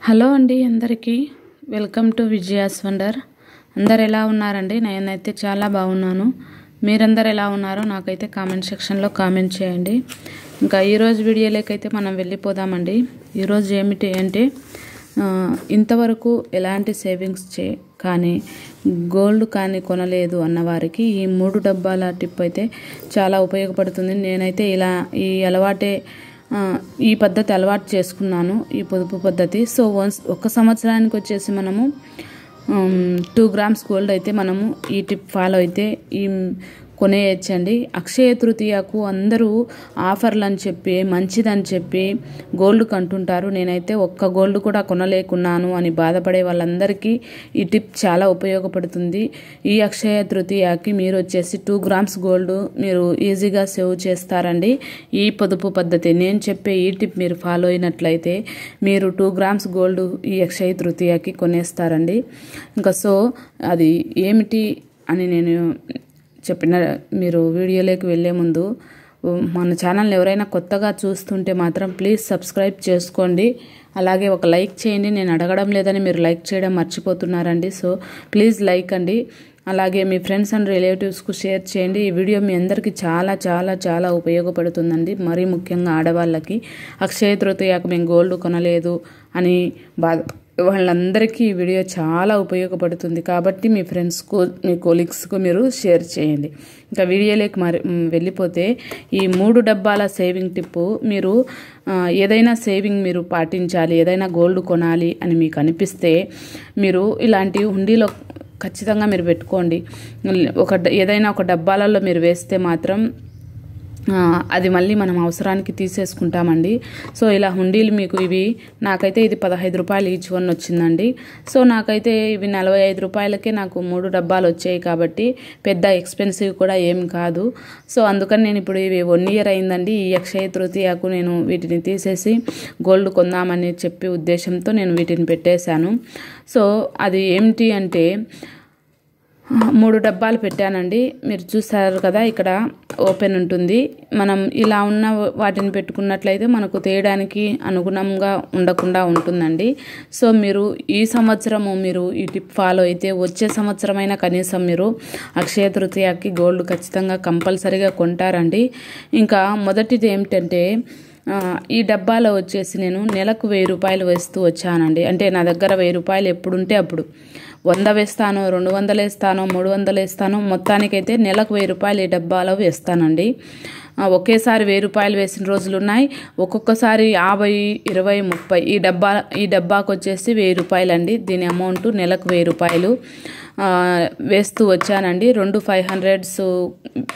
Hello అండి అందరికీ welcome to Vijaya's wonder. అందరు ఎలా ఉన్నారండి? నేనైతే చాలా బాగున్నాను. మీరందరు ఎలా ఉన్నారో నాకైతే కామెంట్ సెక్షన్లో కామెంట్ చేయండి. ఇంకా ఈరోజు వీడియోలోకైతే మనం వెళ్ళిపోదామండి. ఈరోజు ఏమిటి అంటే ఇంతవరకు ఎలాంటి సేవింగ్స్ కానీ గోల్డ్ కానీ కొనలేదు అన్నవారికి ఈ 3 డబ్బాల టిప్ అయితే చాలా ఉపయోగపడుతుంది. నేనైతే ఈ అలవాటే ఈ పద్ధతి అలవాటు చేసుకున్నాను, ఈ పొదుపు పద్ధతి. సో ఒక సంవత్సరానికి వచ్చేసి మనము 2 గ్రామ్స్ గోల్డ్ అయితే మనము ఈ టిప్ ఫాలో అయితే కొనేయచ్చండి. అక్షయ తృతీయకు అందరూ ఆఫర్లు అని చెప్పి మంచిదని చెప్పి గోల్డ్ కొంటుంటారు. నేనైతే ఒక్క గోల్డ్ కూడా కొనలేకున్నాను అని బాధపడే వాళ్ళందరికీ ఈ టిప్ చాలా ఉపయోగపడుతుంది. ఈ అక్షయ తృతీయకి మీరు వచ్చేసి 2 గ్రామ్స్ గోల్డ్ మీరు ఈజీగా సేవ్ చేస్తారండి. ఈ పొదుపు పద్ధతి నేను చెప్పే ఈ టిప్ మీరు ఫాలో అయినట్లయితే మీరు 2 గ్రామ్స్ గోల్డ్ ఈ అక్షయ తృతీయకి కొనేస్తారండి. ఇంకా సో అది ఏమిటి అని నేను చెప్పిన మీరు వీడియోలోకి వెళ్ళే ముందు మన ఛానల్ని ఎవరైనా కొత్తగా చూస్తుంటే మాత్రం ప్లీజ్ సబ్స్క్రైబ్ చేసుకోండి. అలాగే ఒక లైక్ చేయండి. నేను అడగడం లేదని మీరు లైక్ చేయడం మర్చిపోతున్నారండి. సో ప్లీజ్ లైక్ అండి. అలాగే మీ ఫ్రెండ్స్ అండ్ రిలేటివ్స్కు షేర్ చేయండి. ఈ వీడియో మీ అందరికీ చాలా చాలా చాలా ఉపయోగపడుతుందండి. మరీ ముఖ్యంగా ఆడవాళ్ళకి అక్షయ తృతీయకు మేము గోల్డ్ కొనలేదు అని వాళ్ళందరికీ ఈ వీడియో చాలా ఉపయోగపడుతుంది. కాబట్టి మీ ఫ్రెండ్స్కు మీ కొలీగ్స్కు మీరు షేర్ చేయండి. ఇంకా వీడియోలోకి వెళ్ళిపోతే ఈ 3 డబ్బాల సేవింగ్ టిప్పు మీరు ఏదైనా సేవింగ్ మీరు పాటించాలి, ఏదైనా గోల్డ్ కొనాలి అని మీకు అనిపిస్తే మీరు ఇలాంటి హుండీలో ఖచ్చితంగా మీరు పెట్టుకోండి. ఏదైనా ఒక డబ్బాలలో మీరు వేస్తే మాత్రం అది మళ్ళీ మనం అవసరానికి తీసేసుకుంటామండి. సో ఇలా హుండీలు మీకు నాకైతే ఇది 15 రూపాయలు ఈచ్ వన్ వచ్చిందండి. సో నాకైతే ఇవి 45 రూపాయలకే నాకు 3 డబ్బాలు వచ్చాయి. కాబట్టి పెద్ద ఎక్స్పెన్సివ్ కూడా ఏం కాదు. సో అందుకని నేను ఇప్పుడు ఇవి 1 ఇయర్ అయిందండి. ఈ అక్షయ తృతీయకు నేను వీటిని తీసేసి గోల్డ్ కొందామని చెప్పి ఉద్దేశంతో నేను వీటిని పెట్టేశాను. సో అది ఏమిటి అంటే 3 డబ్బాలు పెట్టానండి. మీరు చూసారు కదా, ఇక్కడ ఓపెన్ ఉంటుంది. మనం ఇలా ఉన్న వాటిని పెట్టుకున్నట్లయితే మనకు తీయడానికి అనుగుణంగా ఉండకుండా ఉంటుందండి. సో మీరు ఈ సంవత్సరము మీరు ఈ టిప్ ఫాలో అయితే వచ్చే సంవత్సరమైనా కనీసం మీరు అక్షయ తృతీయకి గోల్డ్ ఖచ్చితంగా కంపల్సరీగా కొంటారండి. ఇంకా మొదటిది ఏమిటంటే ఈ డబ్బాలో వచ్చేసి నేను నెలకు 1000 రూపాయలు వేస్తూ వచ్చానండి. అంటే నా దగ్గర 1000 రూపాయలు ఎప్పుడుంటే అప్పుడు 100 వేస్తాను, 200 వేస్తాను, 300 వేస్తాను. మొత్తానికైతే నెలకు 1000 రూపాయలు ఈ డబ్బాలో వేస్తానండి. ఒకేసారి 1000 రూపాయలు వేసిన రోజులు ఉన్నాయి. ఒక్కొక్కసారి 50, 20, 30 ఈ డబ్బాకు వచ్చేసి 1000 రూపాయలు అండి. దీని అమౌంట్ నెలకు 1000 రూపాయలు వేస్తూ వచ్చానండి. 2 500s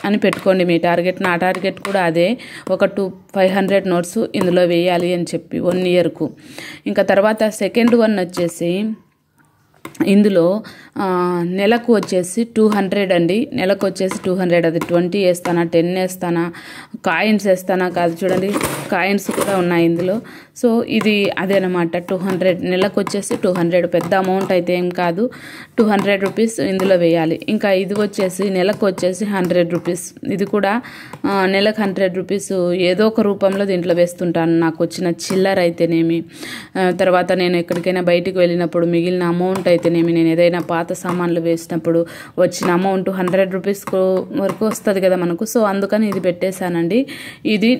అని పెట్టుకోండి మీ టార్గెట్. నా టార్గెట్ కూడా అదే, ఒక 2 500 నోట్స్ ఇందులో వేయాలి అని చెప్పి 1 ఇయర్కు. ఇంకా తర్వాత సెకండ్ వన్ వచ్చేసి ఇందులో నెలకు వచ్చేసి 200 అండి. నెలకు వచ్చేసి 200, అది 20 వేస్తానా, 10 వేస్తానా, కాయిన్స్ వేస్తానా కాదు, చూడండి కాయిన్స్ కూడా ఉన్నాయి ఇందులో. సో ఇది అదేనమాట 200. నెలకు వచ్చేసి 200, పెద్ద అమౌంట్ అయితే ఏం కాదు. 200 రూపీస్ ఇందులో వేయాలి. ఇంకా ఇది వచ్చేసి నెలకు వచ్చేసి 100 రూపీస్. ఇది కూడా నెలకు 100 రూపీస్ ఏదో ఒక రూపంలో దీంట్లో వేస్తుంటాను. నాకు వచ్చిన చిల్లర అయితేనేమి, తర్వాత నేను ఎక్కడికైనా బయటికి వెళ్ళినప్పుడు మిగిలిన అమౌంట్ అయితేనేమి, నేను ఏదైనా పాత సామాన్లు వేసినప్పుడు వచ్చిన అమౌంట్ 100 రూపీస్ వరకు వస్తుంది కదా మనకు. సో అందుకని ఇది పెట్టేశానండి. ఇది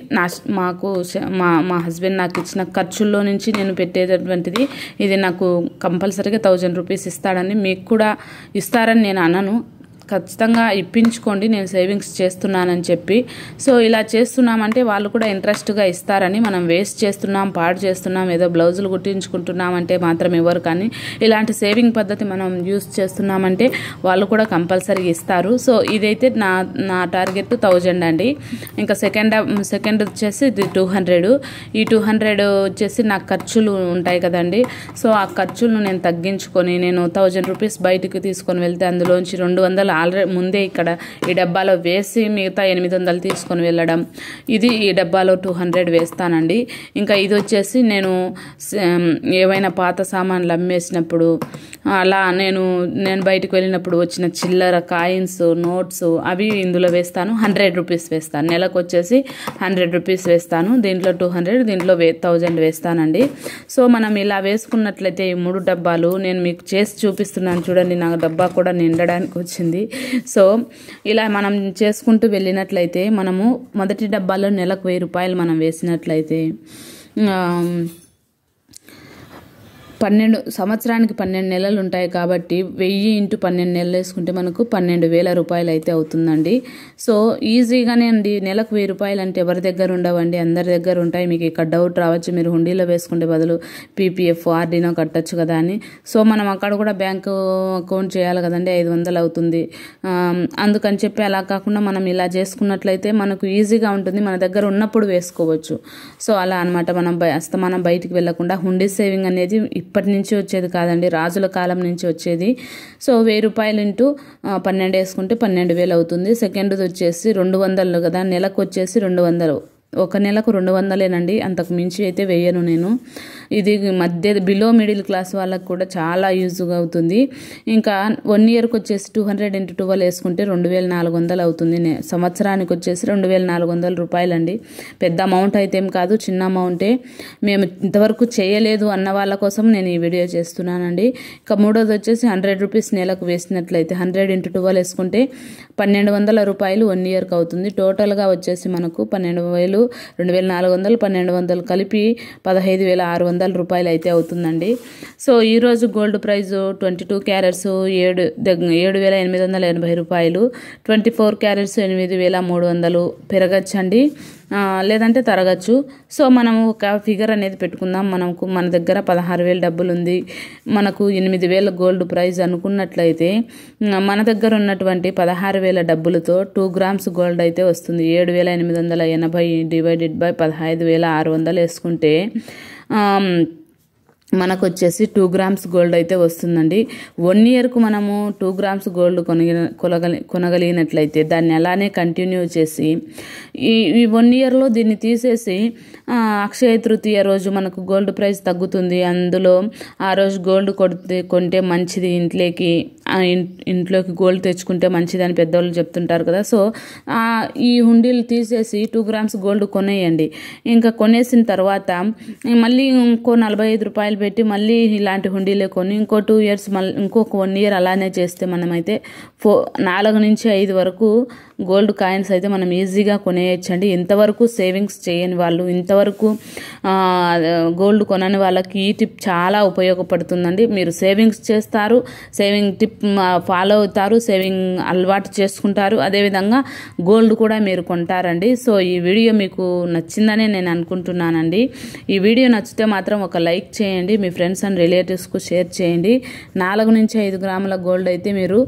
మా హస్బెండ్ నాకు ఇచ్చిన ఖర్చుల్లో నుంచి నేను పెట్టేటటువంటిది. ఇది నాకు కంపల్సరీగా 1000 రూపీస్ ఇస్తాడని, మీకు కూడా ఇస్తారని నేను అనను, ఖచ్చితంగా ఇప్పించుకోండి నేను సేవింగ్స్ చేస్తున్నానని చెప్పి. సో ఇలా చేస్తున్నామంటే వాళ్ళు కూడా ఇంట్రెస్ట్గా ఇస్తారని. మనం వేస్ట్ చేస్తున్నాం, పాడు చేస్తున్నాం, ఏదో బ్లౌజులు కుట్టించుకుంటున్నామంటే మాత్రం ఎవరు, కానీ ఇలాంటి సేవింగ్ పద్ధతి మనం యూస్ చేస్తున్నామంటే వాళ్ళు కూడా కంపల్సరీ ఇస్తారు. సో ఇదైతే నా టార్గెట్ 1000 అండి. ఇంకా సెకండ్ వచ్చేసి ఇది 200. ఈ 200 వచ్చేసి నాకు ఖర్చులు ఉంటాయి కదండి. సో ఆ ఖర్చులను నేను తగ్గించుకొని నేను 1000 రూపీస్ బయటికి తీసుకొని వెళ్తే అందులోంచి 200 ఆల్రెడీ ముందే ఇక్కడ ఈ డబ్బాలో వేసి మిగతా 800 తీసుకొని వెళ్ళడం. ఇది ఈ డబ్బాలో 200 వేస్తానండి. ఇంకా ఇది వచ్చేసి నేను ఏవైనా పాత సామాన్లు అమ్మేసినప్పుడు అలా నేను బయటకు వెళ్ళినప్పుడు వచ్చిన చిల్లర కాయిన్స్, నోట్స్ అవి ఇందులో వేస్తాను. 100 రూపీస్ వేస్తాను. నెలకు వచ్చేసి 100 రూపీస్ వేస్తాను. దీంట్లో 200, దీంట్లో 1000 వేస్తానండి. సో మనం ఇలా వేసుకున్నట్లయితే ఈ 3 డబ్బాలు నేను మీకు చేసి చూపిస్తున్నాను చూడండి. నా డబ్బా కూడా నిండడానికి వచ్చింది. సో ఇలా మనం చేసుకుంటూ వెళ్ళినట్లయితే మనము మొదటి డబ్బాలో నెలకు 1000 రూపాయలు మనం వేసినట్లయితే 12 సంవత్సరానికి 12 నెలలు ఉంటాయి కాబట్టి 1000 × 12 నెలలు వేసుకుంటే మనకు 12,000 రూపాయలు అయితే అవుతుందండి. సో ఈజీగానే అండి. నెలకు 1000 రూపాయలు అంటే ఎవరి దగ్గర ఉండవండి, అందరి దగ్గర ఉంటాయి. మీకు ఇక్కడ డౌట్ రావచ్చు, మీరు హుండీలో వేసుకుంటే బదులు పీపీఎఫ్, ఆర్డీనో కట్టచ్చు కదా అని. సో మనం అక్కడ కూడా బ్యాంకు అకౌంట్ చేయాలి కదండి, 500 అవుతుంది. అందుకని చెప్పి అలా కాకుండా మనం ఇలా చేసుకున్నట్లయితే మనకు ఈజీగా ఉంటుంది. మన దగ్గర ఉన్నప్పుడు వేసుకోవచ్చు. సో అలా అనమాట. మనం బయటికి వెళ్ళకుండా హుండీ సేవింగ్ అనేది ఇప్పటి నుంచి వచ్చేది కాదండి, రాజుల కాలం నుంచి వచ్చేది. సో 1000 రూపాయలు ఇంటూ 12 వేసుకుంటే 12,000 అవుతుంది. సెకండ్ది వచ్చేసి 200 కదా, నెలకు వచ్చేసి 200. ఒక నెలకు 200ఏనండి, అంతకు మించి అయితే వేయను నేను. ఇది బిలో మిడిల్ క్లాస్ వాళ్ళకు కూడా చాలా యూజ్గా అవుతుంది. ఇంకా 1 ఇయర్కి వచ్చేసి 200 × 12 వేసుకుంటే 2400 అవుతుంది. సంవత్సరానికి వచ్చేసి 2400 రూపాయలండి. పెద్ద అమౌంట్ అయితే ఏం కాదు, చిన్న అమౌంటే. మేము ఇంతవరకు చేయలేదు అన్న వాళ్ళ కోసం నేను ఈ వీడియో చేస్తున్నానండి. ఇంకా మూడోది వచ్చేసి 100 రూపీస్ నెలకు వేసినట్లయితే 100 × 12 వేసుకుంటే 1200 రూపాయలు 1 ఇయర్కి అవుతుంది. టోటల్గా వచ్చేసి మనకు 12,000, 2400, 1200 కలిపి 15,600 రూపాయలు అయితే అవుతుందండి. సో ఈరోజు గోల్డ్ ప్రైజు 22 క్యారెట్స్ 7,880 రూపాయలు, 24 క్యారెట్స్ 8,300 పెరగచ్చండి, లేదంటే తరగచ్చు. సో మనం ఒక ఫిగర్ అనేది పెట్టుకుందాం. మన దగ్గర 16,000 డబ్బులు ఉంది, మనకు 8,000 గోల్డ్ ప్రైజ్ అనుకున్నట్లయితే మన దగ్గర ఉన్నటువంటి 16,000 డబ్బులతో 2 గ్రామ్స్ గోల్డ్ అయితే వస్తుంది. 7,880 డివైడెడ్ బై 15,600 వేసుకుంటే మనకు వచ్చేసి 2 గ్రామ్స్ గోల్డ్ అయితే వస్తుందండి. 1 ఇయర్కు మనము 2 గ్రామ్స్ గోల్డ్ కొనగలిగినట్లయితే దాన్ని అలానే కంటిన్యూ చేసి ఈ 1 ఇయర్లో దీన్ని తీసేసి అక్షయ తృతీయ రోజు మనకు గోల్డ్ ప్రైస్ తగ్గుతుంది. అందులో ఆ రోజు గోల్డ్ కొంటే మంచిది, ఇంట్లోకి గోల్డ్ తెచ్చుకుంటే మంచిదని పెద్దవాళ్ళు చెప్తుంటారు కదా. సో ఈ హుండీలు తీసేసి 2 గ్రామ్స్ గోల్డ్ కొనేయండి. ఇంకా కొనేసిన తర్వాత మళ్ళీ ఇంకో 45 రూపాయలు పెట్టి మళ్ళీ ఇలాంటి హుండీలే కొని ఇంకో 2 ఇయర్స్ ఇంకొక 1 ఇయర్ అలానే చేస్తే మనమైతే 4 నుంచి 5 వరకు గోల్డ్ కాయిన్స్ అయితే మనం ఈజీగా కొనేయచ్చండి. ఇంతవరకు సేవింగ్స్ చేయని వాళ్ళు, ఇంతవరకు గోల్డ్ కొనని వాళ్ళకి ఈ టిప్ చాలా ఉపయోగపడుతుందండి. మీరు సేవింగ్స్ చేస్తారు, సేవింగ్ టిప్ ఫాలో అవుతారు, సేవింగ్ అలవాటు చేసుకుంటారు, అదేవిధంగా గోల్డ్ కూడా మీరు కొంటారండి. సో ఈ వీడియో మీకు నచ్చిందనే నేను అనుకుంటున్నానండి. ఈ వీడియో నచ్చితే మాత్రం ఒక లైక్ చేయండి, మీ ఫ్రెండ్స్ అండ్ రిలేటివ్స్కు షేర్ చేయండి. 4 నుంచి 5 గ్రాముల గోల్డ్ అయితే మీరు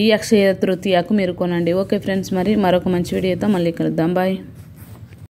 ఈ అక్షయ తృతీయకు మీరు కొనండి. ఓకే ఫ్రెండ్స్, మరి మరొక మంచి వీడియోతో మళ్ళీ కలుద్దాం. బాయ్.